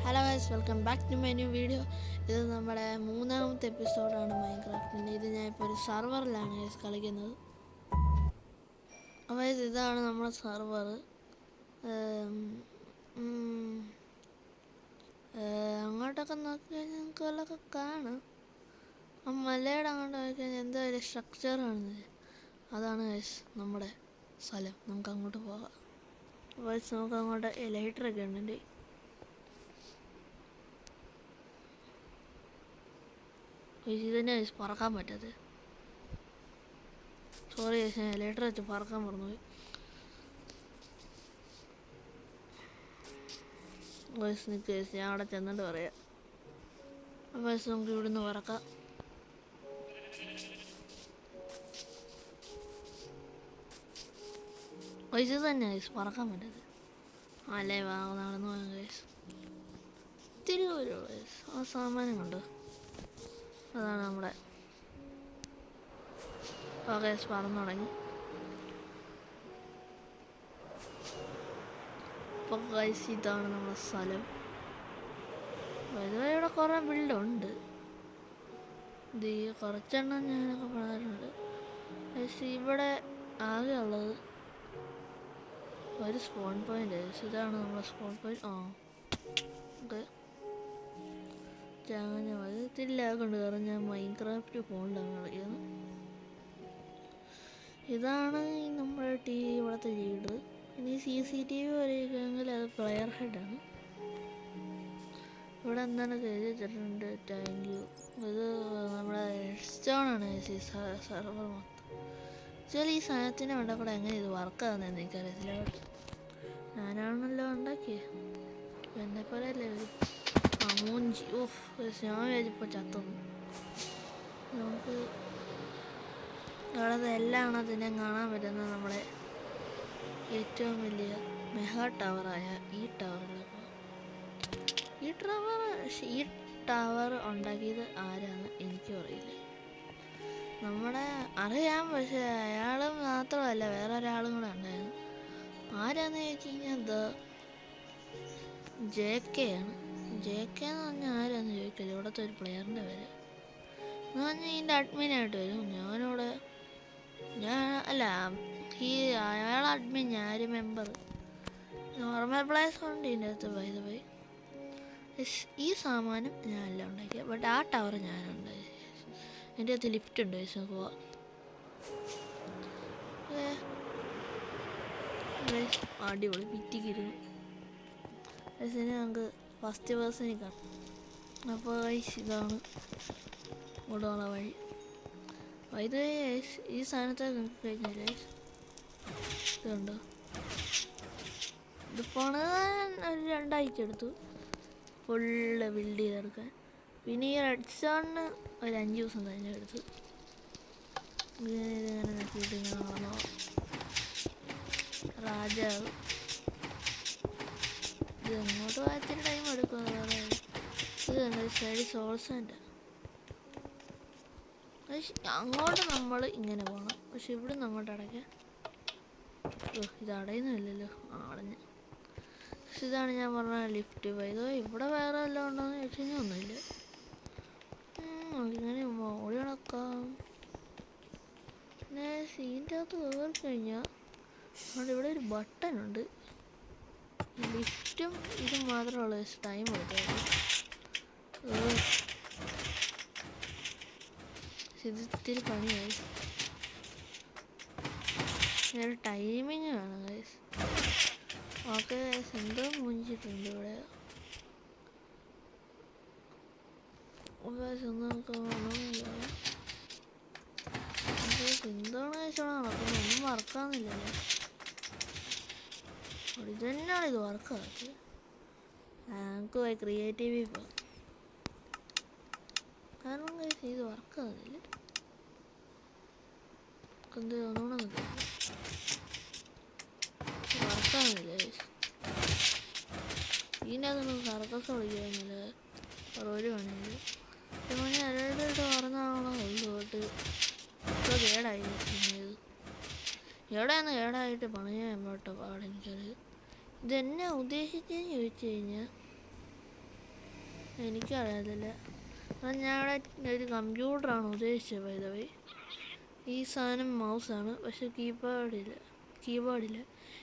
Hello guys, welcome back to my new video. ഇത് നമ്മുടെ മൂന്നാമത്തെ എപ്പിസോഡാണ് മൈൻക്രാഫ്റ്റിൻ്റെ. ഇത് ഞാനിപ്പോൾ ഒരു സർവറിലാണ് ഗൈസ് കളിക്കുന്നത്. അപ്പോൾ ഇതാണ് നമ്മുടെ സർവർ. അങ്ങോട്ടൊക്കെ നോക്കി കഴിഞ്ഞാൽ നമുക്ക് വല്ലതൊക്കെ കാണാം. ആ മലയുടെ അങ്ങോട്ട് നോക്കി കഴിഞ്ഞാൽ എന്തോ ഒരു സ്ട്രക്ചർ കാണുന്നത്, അതാണ് ഗൈസ് നമ്മുടെ സ്ഥലം. നമുക്ക് അങ്ങോട്ട് പോകാം. അപ്പോൾ നമുക്ക് അങ്ങോട്ട് എലൈറ്ററൊക്കെ ഉണ്ട്. ഇത് തന്നെ പറക്കാൻ പറ്റാതെ, സോറി ഞാൻ എലൈറ്റർ വെച്ച് പറക്കാൻ മറന്നുപോയി. നിൽക്ക് ഞാൻ അവിടെ ചെന്നിട്ട് പറയാം. അപ്പോൾ നമുക്ക് ഇവിടുന്ന് പറക്കാം. ഇത് തന്നെ പറക്കാൻ പറ്റാതെ, അല്ലേ നടന്നു പോകാൻ കേസ്. തിരുവൂരോ ആ സാമാനം കൊണ്ട് അതാണ് നമ്മുടെ. ഓക്കെ, പറന്നു തുടങ്ങി. ഇപ്പോൾ ഗൈസ് ഇതാണ് നമ്മുടെ സ്ഥലം. ഇതുവരെ ഇവിടെ കുറേ ബിൽഡുണ്ട്. ഇത് കുറച്ചെണ്ണം ഞാനൊക്കെ പറഞ്ഞിട്ടുണ്ട്. ഗൈസ് ഇവിടെ ആകെ ഉള്ളത് ഒരു സ്പോൺ പോയിന്റ്. ഇതാണ് നമ്മുടെ സ്പോൺ പോയിന്റ്. ഓക്കെ, ഇതില്ലാകൊണ്ട് കാരണം ഞാൻ മൈൻക്രാഫ്റ്റ് ഫോണിലാണ് കളിക്കുന്നത്. ഇതാണ് നമ്മുടെ ഇവിടുത്തെ ലീഡർ. ഇനി CCTV വരയ്ക്കുകയാണെങ്കിൽ അത് പ്ലെയർ ഹെഡാണ്. ഇവിടെ എന്താണ് എഴുതി വെച്ചിട്ടുണ്ട്, താങ്ക് യു. ഇത് നമ്മുടെ സ്റ്റോണാണ് സർവർ മൊത്തം. ആക്ച്വലി ഈ സാധനത്തിന് വേണ്ട കൂടെ എങ്ങനെ ഇത് വർക്കാകുന്നതെന്ന് എനിക്കറിയത്തില്ല. ഞാനാണല്ലോ ഉണ്ടാക്കിയത്, എന്നെപ്പോലെ അല്ലേ ഇത്. മൂഞ്ചി ഞാൻ വിചാരിച്ചപ്പോൾ ചത്തൊന്നു. നമുക്ക് അവിടെ എല്ലാം അതിനെ കാണാൻ പറ്റുന്ന നമ്മുടെ ഏറ്റവും വലിയ മെഗാ ടവറായ ഈ ടവറിലേക്ക്. ഈ ടവർ ഉണ്ടാക്കിയത് ആരാന്ന് എനിക്കും അറിയില്ല. അറിയാം, പക്ഷെ അയാൾ മാത്രമല്ല വേറെ ഒരാളും കൂടെ ഉണ്ടായിരുന്നു. ആരാന്ന് ചോദിച്ചു കഴിഞ്ഞാൽ JK ആണ്. JK എന്ന് പറഞ്ഞാൽ ആരാന്ന് ചോദിക്കില്ല, ഇവിടുത്തെ ഒരു പ്ലെയറിൻ്റെ പേര് എന്ന് പറഞ്ഞാൽ ഇതിൻ്റെ അഡ്മിനായിട്ട് വരും. അയാൾ അഡ്മിൻ, ഞാനൊരു മെമ്പർ. നോർമൽ പ്ലേയേഴ്സ് ഉണ്ട് ഇതിൻ്റെ അകത്ത്. ബൈ ദ വേ ഈ സാമാനം ഞാനല്ല ഉണ്ടാക്കിയത്, ബട്ട് ആ ടവർ ഞാനുണ്ടാക്കി. എൻ്റെ അകത്ത് ലിഫ്റ്റ് ഉണ്ട്. പോവാം. അടിപൊളി ഭിത്തിക്കിരുന്നു. നമുക്ക് ഫസ്റ്റ് പേഴ്സണിൽ കാണാം. അപ്പോൾ ഇതാണ് ഇവിടെയുള്ള വഴി. ഇത് ഈ സാധനത്തെ കഴിഞ്ഞാൽ ഇതുണ്ടോ, ഇത് പണിതാൻ ഒരു 2 ആഴ്ച എടുത്തു ഫുള്ള് ബിൽഡ് ചെയ്തെടുക്കാൻ. പിന്നെ ഈ റെഡ് സ്റ്റോണിന് ഒരു 5 ദിവസം തന്നെ എടുത്തു. ഇങ്ങനെ നോക്കിയിട്ട് ഇങ്ങനെ നടന്നോ രാജാവ്. ഇത് എങ്ങോട്ട് വായിച്ചിട്ട് ടൈം എടുക്കും. ഇത് കണ്ട സൈഡ് സോൾസൻ്റെ അങ്ങോട്ട് നമ്മൾ ഇങ്ങനെ പോകണം. പക്ഷെ ഇവിടെ നിന്ന് അങ്ങോട്ട് അടയ്ക്കാം. ഇത് അടയുന്നില്ലല്ലോ, അടഞ്ഞ്. പക്ഷെ ഇതാണ് ഞാൻ പറഞ്ഞ ലിഫ്റ്റ്. പോയതോ ഇവിടെ വേറെ വല്ലതും ഉണ്ടോയെന്ന് ചോദിച്ചു കഴിഞ്ഞാൽ ഒന്നുമില്ല. ഇങ്ങനെ ഓടി നടക്കാം. പിന്നെ സീൻ്റെ അകത്ത് കയറി കഴിഞ്ഞാൽ അതുകൊണ്ട് ഇവിടെ ഒരു ബട്ടണുണ്ട്. ലിഫ്റ്റും ഇതും മാത്രമുള്ള ടൈം എടുത്തത്. ഇത് ഇത്തിരി പണിയായി. ഒരു ടൈമിങ് വേണം ഗൈസ്. ഓക്കെ ഗൈസ്, എന്തോ മുഞ്ചിട്ടുണ്ട് ഇവിടെ. എന്താണ് കഴിച്ചോളാം നടക്കുന്നത്, ഒന്നും വർക്കാവുന്നില്ലല്ലോ. ഇത് തന്നെയാണ് ഇത് വർക്കാകാത്തത്. നമുക്ക് പോയി ക്രിയേറ്റീവ് പോകാം. കാരണം കഴിച്ച് ഇത് വർക്കാകുന്നില്ല. എന്ത് ഒന്നുകൂടെ നിൽക്കും, വർക്കാകുന്നില്ല. ഇതിനകത്തൊന്നും സർക്കസ് കളിക്കുന്നില്ല. ഒരു പണിയില്ല. 8 മണി അരയിട്ട് പറഞ്ഞാണോ തൊട്ട് ഇപ്പോൾ കേടായി. എവിടെയാണ് കേടായിട്ട് പണിയാൻ പോട്ടെ പാടെനിക്കറിയാം. ഇതെന്നെ ഉദ്ദേശിച്ചതെന്ന് ചോദിച്ചു കഴിഞ്ഞാൽ എനിക്കറിയാതില്ല. അത് ഞാനിവിടെ ഒരു കമ്പ്യൂട്ടറാണ് ഉദ്ദേശിച്ചത്. ബൈ ദ വേ ഈ സാധനം മൗസാണ്, പക്ഷെ കീബോർഡില്ല.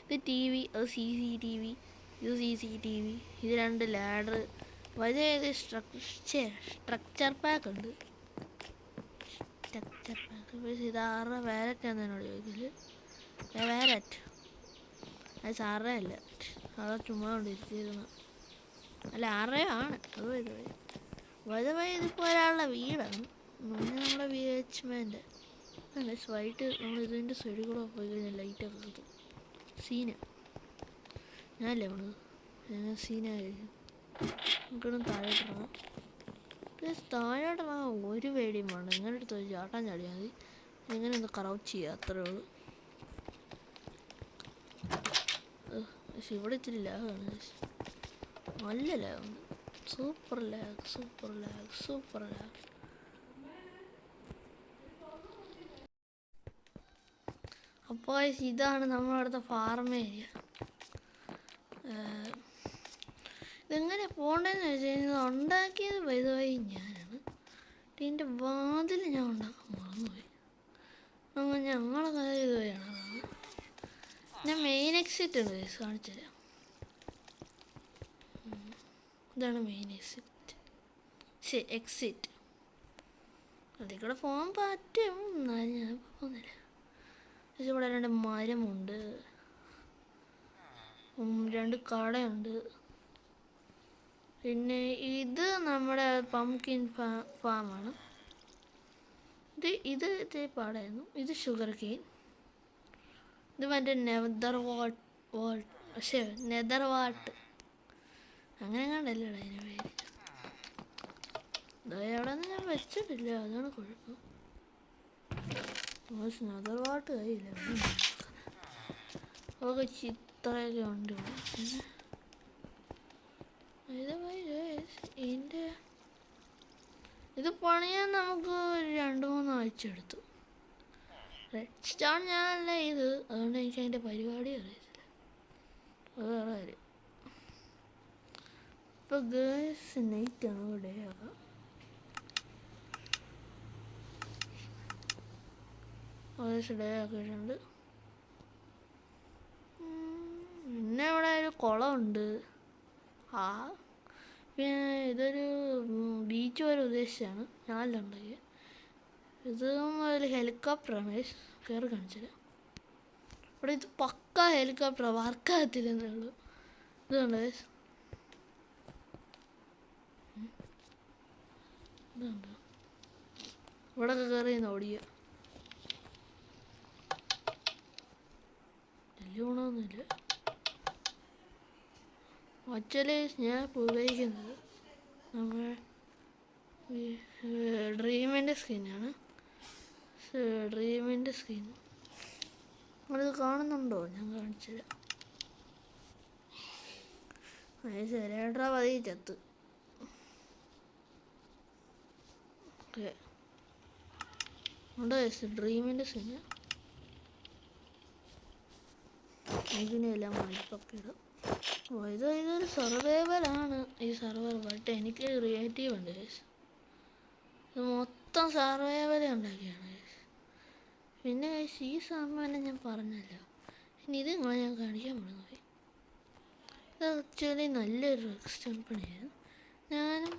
ഇത് ടി വി, അത് CCTV, ഇത് CCTV, ഇത് 2 ലാഡർ. വലിയ സ്ട്രക്ചർ പാക്ക് ഉണ്ട്. ഇത് 6 വാലറ്റാന്ന് എന്നോട് ചോദിക്കല്. വാലറ്റ് അത് 6 അല്ല, അത് ചുമ്മാ കൊണ്ടിരിച്ചിരുന്നു. അല്ല 6 ആണ്. അത് വൈദ്യുതി ഇതിപ്പോൾ ഒരാളുടെ വീടാണ്. നമ്മുടെ VHMൻ്റെ വൈകിട്ട് നമ്മൾ ഇതിൻ്റെ സൈഡിൽ കൂടെ പോയി കഴിഞ്ഞാൽ ലൈറ്റൊക്കെ കിട്ടും. സീന ഞാനല്ലേ നമ്മള് സീനായിരിക്കും. നമുക്കിടും താഴോട്ടിറങ്ങാം. താഴോട്ടിറങ്ങാൻ ഒരു പേടിയും വേണ്ട. ഇങ്ങനെ എടുത്ത് ചാട്ടാൻ ചാടിയാൽ മതി. ഇങ്ങനെ ഒന്ന് ക്രൗച്ച് ചെയ്യുക, അത്രേ ഉള്ളൂ. പക്ഷെ ഇവിടെ ഇത്തിരി ലാഗാണ്. നല്ല ലാഗാണ്. Super lag. അപ്പോൾ ഇതാണ് നമ്മളവിടുത്തെ ഫാർം ഏരിയ. ഇതെങ്ങനെ പോകേണ്ടതെന്ന് വെച്ച് കഴിഞ്ഞാൽ ഉണ്ടാക്കിയത് വൈദ്യുതി ഞാനാണ്. ഇതിൻ്റെ വാതിൽ ഞാൻ ഉണ്ടാക്കാൻ മറന്നുപോയി. അങ്ങനെ ഞങ്ങളെ കാര്യം ഇതുവരെയാണ്. ഞാൻ മെയിൻ എക്സിറ്റ് ഉണ്ട് കാണിച്ചു തരാം. ഇതാണ് മെയിൻ എക്സിറ്റ്. അതിൽ കൂടെ പോകാൻ പറ്റും, എന്നാലും ഞാൻ പോകുന്നില്ല. പക്ഷെ ഇവിടെ 2 മരമുണ്ട്, 2 കടയുണ്ട്. പിന്നെ ഇത് നമ്മുടെ പംകിൻ ഫാമാണ്. ഇത് പാടായിരുന്നു. ഇത് ഷുഗർ കെയിൻ. ഇത് മറ്റേ നെതർവാട്ട് അങ്ങനെ കണ്ടല്ലേ അതിന് പേര്. അവിടെ നിന്ന് ഞാൻ വെച്ചിട്ടില്ല, അതാണ് കുഴപ്പം. നെതർവാട്ട് കയ്യില്ല. അതൊക്കെ ചിത്രമൊക്കെ ഉണ്ട്. ഇതിൻ്റെ ഇത് പണിയാൻ നമുക്ക് 2-3 ആഴ്ച എടുത്തു. റെഡ് സ്റ്റാർ ഞാനല്ല ഇത്, അതുകൊണ്ട് എനിക്ക് അതിൻ്റെ പരിപാടി അറിയത്തില്ല. അത് വേറെ കാര്യം. ഇപ്പോൾ ഗേൾസ് നൈറ്റാണ് ഇവിടെ ആകാം. ഡേ ആക്കിയിട്ടുണ്ട്. പിന്നെ ഇവിടെ ഒരു കുളമുണ്ട്. പിന്നെ ഇതൊരു ബീച്ച് പോലെ ഉദ്ദേശിച്ചാണ് ഞാനല്ല ഉണ്ടാക്കിയത്. ഇതും ഒരു ഹെലികോപ്റ്ററാണ്. കയറി കാണിച്ചില്ല. ഇവിടെ ഇത് പക്ക ഹെലികോപ്റ്റർ, വർക്കാകത്തില്ലെന്നേ ഉള്ളൂ. ഇതുണ്ട് ഇവിടെയൊക്കെ കയറി ഓടിക്കുക. വലിയ ഗുണമൊന്നുമില്ല. ആക്ച്വലി ഞാൻ ഉപയോഗിക്കുന്നത് നമ്മുടെ ഡ്രീമിൻ്റെ സ്കിന്നാണ്. നമ്മളിത് കാണുന്നുണ്ടോ? ഞാൻ കാണിച്ചില്ല. ശരിയായിട്ടാ പതി ചത്ത്. ഓക്കെ, ഉണ്ട് ഡ്രീമിൻ്റെ സ്കിന്ന്. ഇതിനെല്ലാം മൈപ്പൊക്കെ ഇടും. ഇതൊരു സർവൈവലാണ് ഈ സർവൈവൽ. ബട്ട് എനിക്ക് ക്രിയേറ്റീവ് ഉണ്ട്. ഇത് മൊത്തം സർവൈവൽ ഉണ്ടാക്കിയാണ്. പിന്നെ ഈ സാമാനം ഞാൻ പറഞ്ഞല്ലോ. ഇനി ഇത് നിങ്ങളെ ഞാൻ കാണിക്കാൻ മറന്നുപോയി. ഇത് ആക്ച്വലി നല്ലൊരു എക്സ്റ്റംപണിയാണ്. ഞാനും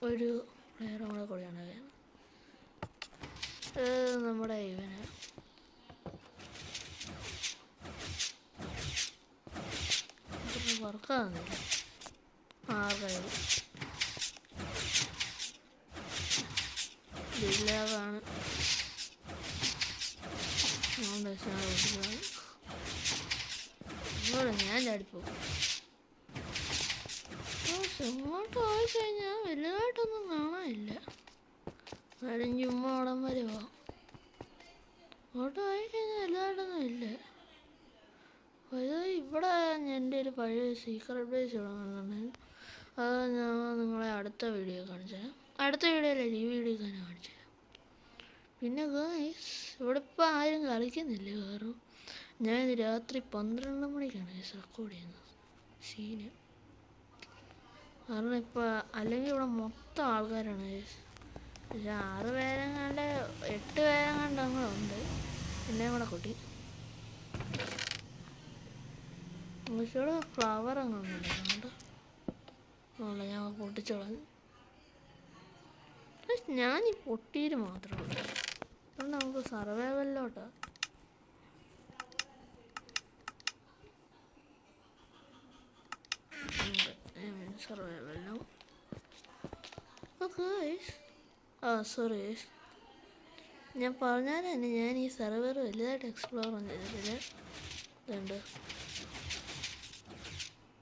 ഒരു പ്ലെയറും കൂടെ ഉണ്ടാക്കിയാണ്. നമ്മുടെ ഇവനാണ്. വർക്കാകുന്നില്ല. ആർക്കായാലും ജില്ലാകാണ്. ഞാൻ ചാടിപ്പോകും. ഇങ്ങോട്ട് പോയിക്കഴിഞ്ഞാൽ വലുതായിട്ടൊന്നും കാണാനില്ല. കാര്യം ചുമ്മാ അവിടം വരെ പോവാം. ഇങ്ങോട്ട് പോയിക്കഴിഞ്ഞാൽ വലുതായിട്ടൊന്നും ഇല്ല. ഇവിടെ എൻ്റെ ഒരു പഴയ സീക്രട്ട് പ്ലേസ് തുടങ്ങുന്നുണ്ട്. അത് ഞാൻ നിങ്ങളെ അടുത്ത വീഡിയോ കാണിച്ചു തരാം. അടുത്ത വീഡിയോയിലല്ല, ഈ വീഡിയോ തന്നെ കാണിച്ചു തരാം. പിന്നെ ഗൈസ് ഇവിടെ ഇപ്പോൾ ആരും കളിക്കുന്നില്ല. കാരണം ഞാൻ രാത്രി 12 മണിക്കാണ് റെക്കോർഡ് ചെയ്യുന്നത്. സീന് കാരണം ഇപ്പോൾ അല്ലെങ്കിൽ ഇവിടെ മൊത്തം ആൾക്കാരാണ് guys. പക്ഷെ 6 പേരെങ്ങാണ്ട് 8 പേരെങ്ങാണ്ട് അങ്ങനെ ഉണ്ട്. എന്നെയും കൂടെ കൂട്ടി. പക്ഷേ ഇവിടെ ഫ്ലവർ അങ്ങനെ ഉണ്ടാക്കുന്നുണ്ട്. ഞാൻ പൊട്ടിച്ചോളാം. ഞാൻ ഈ പൊട്ടിയിൽ മാത്രമേ ഉള്ളൂ. അതുകൊണ്ട് നമുക്ക് സർവൈവലിലോട്ട് സർവൈവലോ. സോറി, ഞാൻ പറഞ്ഞാൽ തന്നെ ഞാൻ ഈ സർവർ വലുതായിട്ട് എക്സ്പ്ലോർ ഒന്നും ചെയ്തിട്ടില്ല. ഇതുണ്ട്,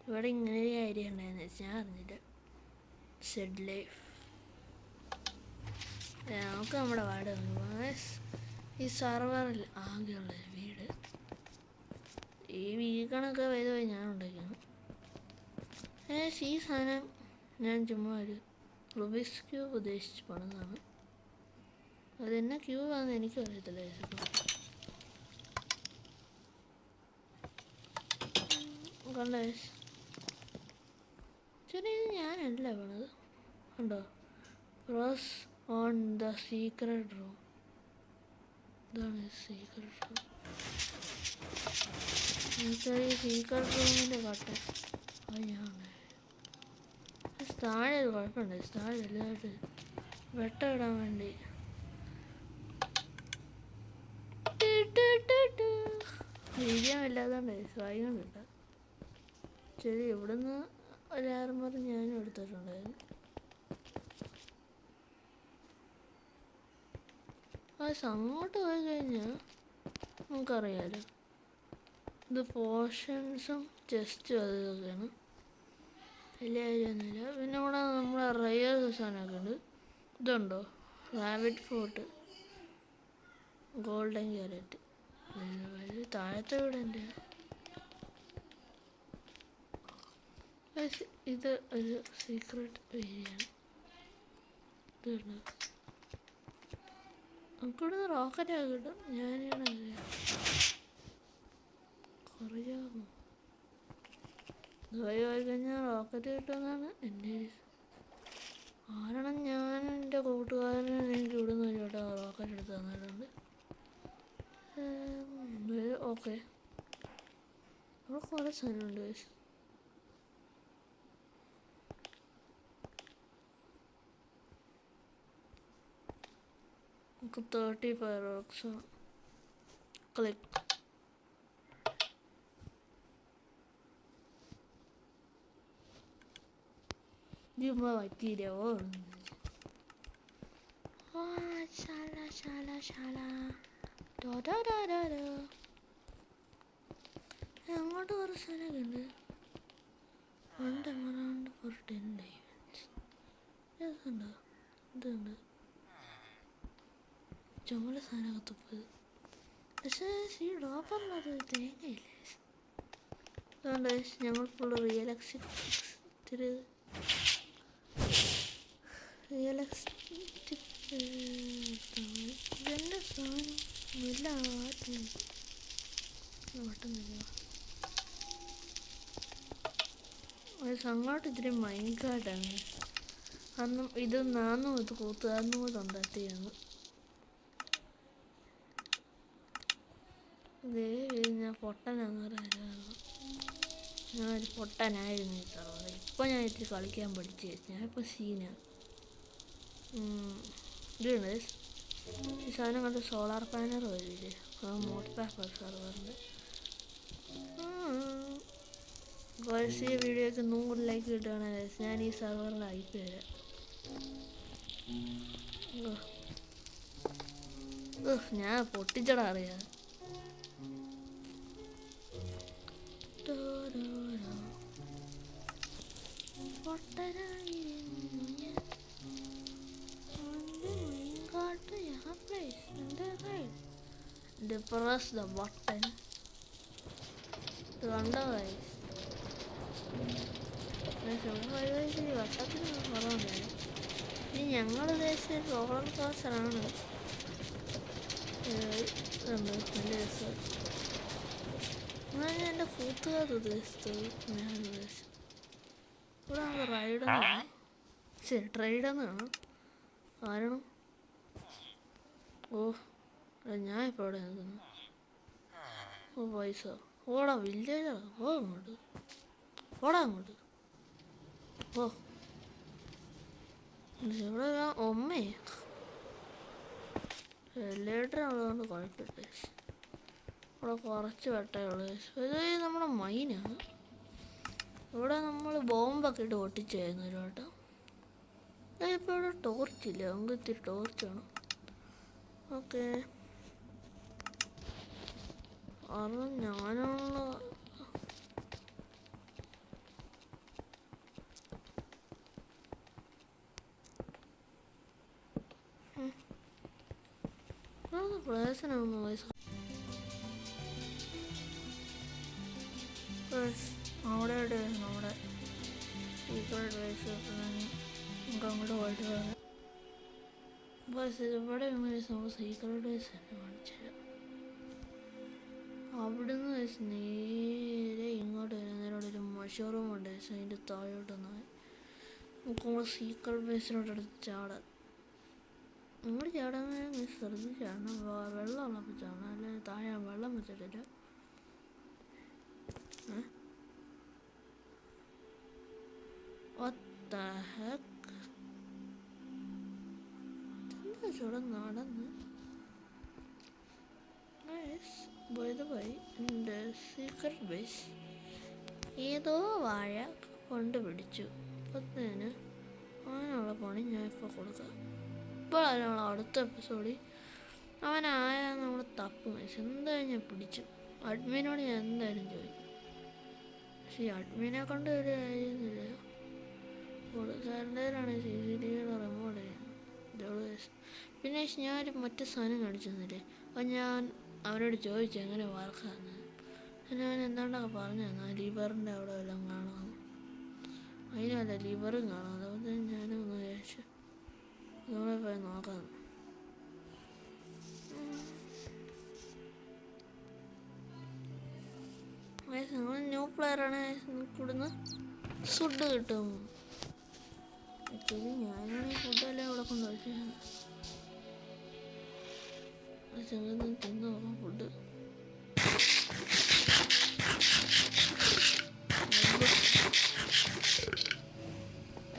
ഇവിടെ ഇങ്ങനെ ഒരു ഐഡിയ ഉണ്ടായെന്ന് വെച്ചാൽ ഞാൻ അറിഞ്ഞില്ല. സെഡ് ലൈഫ് നമുക്ക് നമ്മുടെ വാർഡ് ഈ സർവറിൽ ആകെയുള്ള വീട്. ഈ വീക്കണൊക്കെ വലുതായി ഞാൻ ഉണ്ടാക്കിയാണ്. ഈ സാധനം ഞാൻ ചുമ്മാ ഒരു റുബിക്സ് ക്യൂബ് ഉദ്ദേശിച്ച് പണിതാണ്. അതെന്നെ ക്യൂബാണെന്ന് എനിക്കും അറിയത്തില്ല. കണ്ട ചെറിയ ഞാനല്ല പണത്. കണ്ടോ, press on the secret room. ഇതാണ് സീക്രട്ട് റൂം. ഈ സീക്രട്ട് റൂമിൻ്റെ കട്ട അത് ഞാൻ താഴെ ഒരു കുഴപ്പമുണ്ട്. താഴെ വലുതായിട്ട് വെട്ടം ഇടാൻ വേണ്ടി ഇല്ലാതാണ്ട് വായിക്കൊണ്ടില്ല. ശരി, ഇവിടുന്ന് ഒരാറും പറഞ്ഞ് ഞാനും എടുത്തിട്ടുണ്ടായിരുന്നു. അങ്ങോട്ട് പോയി കഴിഞ്ഞാൽ നമുക്കറിയാലോ ഇത് പോർഷൻസും ചെസ്റ്റും അതൊക്കെയാണ്. വലിയ കാര്യമൊന്നുമില്ല. പിന്നെ ഇവിടെ നമ്മുടെ റയർ സാധനമൊക്കെ ഉണ്ട്. ഇതുണ്ടോ, റാബിറ്റ് ഫോർട്ട്, ഗോൾഡൻ ക്യാരറ്റ്. താഴത്തെ വീട് എൻ്റെ. ഇത് ഒരു സീക്രട്ട് ഏരിയയാണ്. ഇതുണ്ട്, നമുക്കിവിടുന്ന് റോക്കറ്റൊക്കെ കിട്ടും. ഞാനാണ് കുറയാമോ ഇതുവഴി പോയി കഴിഞ്ഞാൽ റോക്കറ്റ് കിട്ടുമെന്നാണ് എൻ്റെ കാരണം. ഞാൻ എൻ്റെ കൂട്ടുകാരന് എനിക്ക് ഇവിടുന്ന് ഒരു ചേട്ടാ റോക്കറ്റ് എടുത്ത് തന്നിട്ടുണ്ട്. ഓക്കെ, അവിടെ കുറേ സാധനമുണ്ട്. നമുക്ക് 30 ഫയർവർക്സ് ക്ലിക്ക്. ചുമ്മാ പറ്റിയില്ല. അങ്ങോട്ട് കുറേ സ്ഥലമൊക്കെ ഉണ്ട്. ഇതുണ്ടോ, ഇതുണ്ട് ചുമല സാധനമൊക്കെ തുപ്പത്. പക്ഷേ ഈ ഡ്രോപ്പറിനകത്ത് തേങ്ങയില്ലേ. അതുകൊണ്ട് ഞങ്ങൾ ഫുള്ള് റിയലിസ്റ്റിക് ഇതെന്നെ സാധനം നല്ല വട്ടുന്നില്ല. അങ്ങോട്ട് ഇത്തിരി മൈൻകാട്ടാണ്. അന്നും ഇത് നാന്നും ഇത് കൂത്തുകാരനും കൂടെ ഉണ്ടാക്കിയാണ്. ഇതേ ഞാൻ പൊട്ടനാന്ന് പറയാറുള്ളൂ. ഞാനൊരു പൊട്ടനായിരുന്നു ഈ തറവാട്. ഇപ്പം ഞാൻ ഇത്തിരി കളിക്കാൻ പഠിച്ചു. ഞാനിപ്പോൾ സീനാണ്. ഇതുണ്ട് ഈ സാധനം കണ്ട് സോളാർ പാനൽ വരില്ലേ, മോട്ട് പേപ്പർ സർവറിൻ്റെ. ഈ വീഡിയോക്ക് 100 ലൈക്ക് കിട്ടുകയാണെങ്കിൽ ഞാൻ ഈ സർവറിൽ അയച്ചു തരാം. ഞാൻ പൊട്ടിച്ചടാ അറിയാം. Press the button. കണ്ടോ വട്ടത്തിന് കുറവുണ്ടായി. ഇനി ഞങ്ങൾ ഉദ്ദേശിച്ച റോളർ കോസ്റ്ററാണ്. നല്ല രസം. ഞാൻ എൻ്റെ കൂട്ടുകാർ ഉദ്ദേശിച്ചത്. ഞാൻ ഉദ്ദേശിച്ചത് ഇവിടെ നമുക്ക് റൈഡെന്ന് കാണാം, ശരി ട്രൈഡെന്ന് കാണാം. കാരണം ഓ ഞാൻ ഇപ്പോൾ ഇവിടെ നിൽക്കുന്നു. ഓ പൈസ ഓടാ വില്ലേജാ. ഓ അങ്ങോട്ട് ഓടാ അങ്ങോട്ട്. ഓ ഇവിടെ ഒമ്മേ ലേറ്റർ ഉള്ളതുകൊണ്ട് കുഴപ്പമില്ല. ഇവിടെ കുറച്ച് വെട്ടേ ഉള്ളൂ. ഇത് നമ്മുടെ മൈനാണ്. ഇവിടെ നമ്മൾ ബോംബൊക്കെ ഇട്ട് പൊട്ടിച്ചായിരുന്നു ഒരു വട്ടം. ഇപ്പോൾ ഇവിടെ ടോർച്ചില്ല, നമുക്ക് ഇത്തിരി ടോർച്ച് വേണം. ഓക്കെ അത് ഞാനുള്ള പ്ലേസിനൊന്നും പൈസ അവിടെ നമ്മുടെ സീക്രട്ട് വൈസ് നമുക്ക് അങ്ങോട്ട് പോയിട്ട് വരാം. ബസ് ഇവിടെ നമുക്ക് സീക്രട്ട് വൈസ് തന്നെ കാണിച്ചു തരാം. അവിടുന്ന് വെച്ച് നേരെ ഇങ്ങോട്ട് വരാൻ നേരം ഒരു മഷറൂം ഉണ്ട്. അതിൻ്റെ താഴോട്ടൊന്ന് നമുക്ക് നമ്മൾ സീക്രട്ട് ബേസിലോട്ട് എടുത്ത് ചാടാൻ. നമ്മൾ ചാടാൻ ശ്രദ്ധിച്ച് ചാടണം. വെള്ളമുള്ളപ്പോൾ ചാടണം, അല്ലെങ്കിൽ താഴെ വെള്ളം വെച്ചിട്ടില്ല. എന്താ ചൂടെ നടന്ന് എൻ്റെ സീക്രട്ട് ബേസ് ഏതോ വാഴ കൊണ്ടുപിടിച്ചു. അപ്പത്തേന് അവനുള്ള പണി ഞാൻ ഇപ്പോൾ കൊടുക്കാം. ഇപ്പോൾ നമ്മൾ അടുത്ത എപ്പിസോഡിൽ അവനായ നമ്മൾ തപ്പും. എന്തായാലും ഞാൻ പിടിച്ചു. അഡ്മിനോട് ഞാൻ എന്തായാലും ചോദിക്കും. പക്ഷേ ഈ അഡ്മിനെ കൊണ്ട് ഒരു കാര്യമൊന്നുമില്ല. പുള്ളിക്കാരൻ്റെയിലാണ് CCTV റിമോട്ട് ചെയ്യുന്നത്. പിന്നെ ഞാനൊരു മറ്റു സാധനം കാണിച്ചു തന്നില്ലേ, അപ്പം ഞാൻ അവരോട് ചോദിച്ചു എങ്ങനെ വർക്കാന്ന്. ഞാൻ എന്താണ്ടൊക്കെ പറഞ്ഞു തന്നു. ലിവറിൻ്റെ അവിടെ എല്ലാം കാണുമെന്ന്. അതിനല്ല ലിവറും കാണും. അതുകൊണ്ട് ഞാനും ഒന്ന് വിചാരിച്ചു നമ്മളെ പോയി നോക്കാം. നിങ്ങൾ ന്യൂ പ്ലെയറാണ്. ഇവിടുന്ന് ഫുഡ് കിട്ടും. ആക്ച്വലി ഞാനാണ് ഈ ഫുഡെല്ലാം ഇവിടെ കൊണ്ട് കഴിച്ചത്. ചെങ്ങനെ തിന്ന് നോക്കാം ഫുഡ്.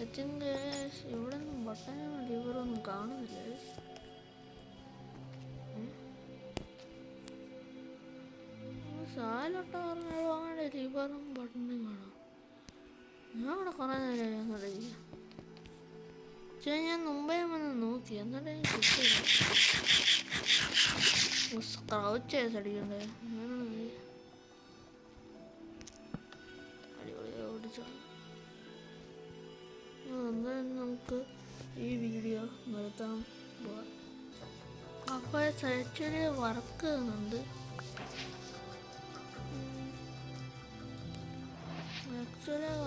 ഐ തിങ്ക് ഇവിടെ ഒന്നും ബട്ടനും ലിവറൊന്നും കാണുന്നില്ല. സാലൊട്ട പറഞ്ഞാൽ അങ്ങനെ ലിവറും ബട്ടനും കാണാം. ഞാൻ ഇവിടെ കുറേ നേരം കളിക്കുക. പക്ഷേ ഞാൻ മുമ്പേ വന്ന് നോക്കി, എന്നിട്ട് എനിക്ക് കിട്ടില്ല. സ്ക്രൗച്ച് അടിക്കണ്ടേ. അടിപൊളിയായി ഓടിച്ചാണ്. എന്തായാലും നമുക്ക് ഈ വീഡിയോ നിർത്താൻ പോവാം. അപ്പോൾ ആക്ച്വലി വർക്ക് ചെയ്യുന്നുണ്ട്.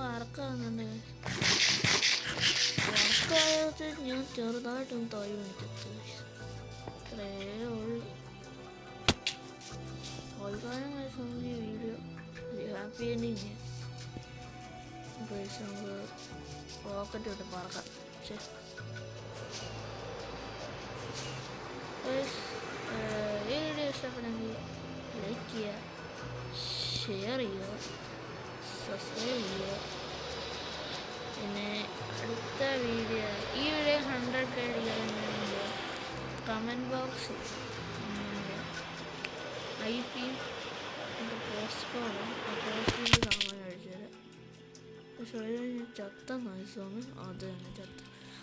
വർക്കാകുന്നുണ്ട്. വർക്കായത് ഞാൻ ചെറുതായിട്ടൊന്ന് താഴെ വിളിച്ചെത്തു. അത്രയേ ഉള്ളൂ. അവസാനം ഈ വീഡിയോ ഹാപ്പി എൻഡിങ്. നമുക്ക് റോക്കറ്റ് വിട്ട് പറക്കാം. ഈ വീഡിയോ ഇഷ്ടപ്പെടുമെങ്കിൽ ലൈക്ക് ചെയ്യുക, ഷെയർ ചെയ്യുക, സബ്സ്ക്രൈബ് ചെയ്യുക. പിന്നെ അടുത്ത വീഡിയോ ഈ വീഡിയോ 100K അടിക്കാൻ കമൻറ്റ് ബോക്സിൽ IP പോസ്റ്റ് കോഡും ആ പോസ്റ്റിൽ കാണാൻ കഴിച്ചുതരാം. പക്ഷേ ഞാൻ ചത്ത നൈസാണ്. അത് തന്നെ ചത്ത.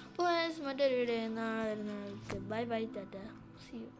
അപ്പോൾ മറ്റൊരു വീഡിയോ നാളെ വരുന്ന. Bye bye tata. See U.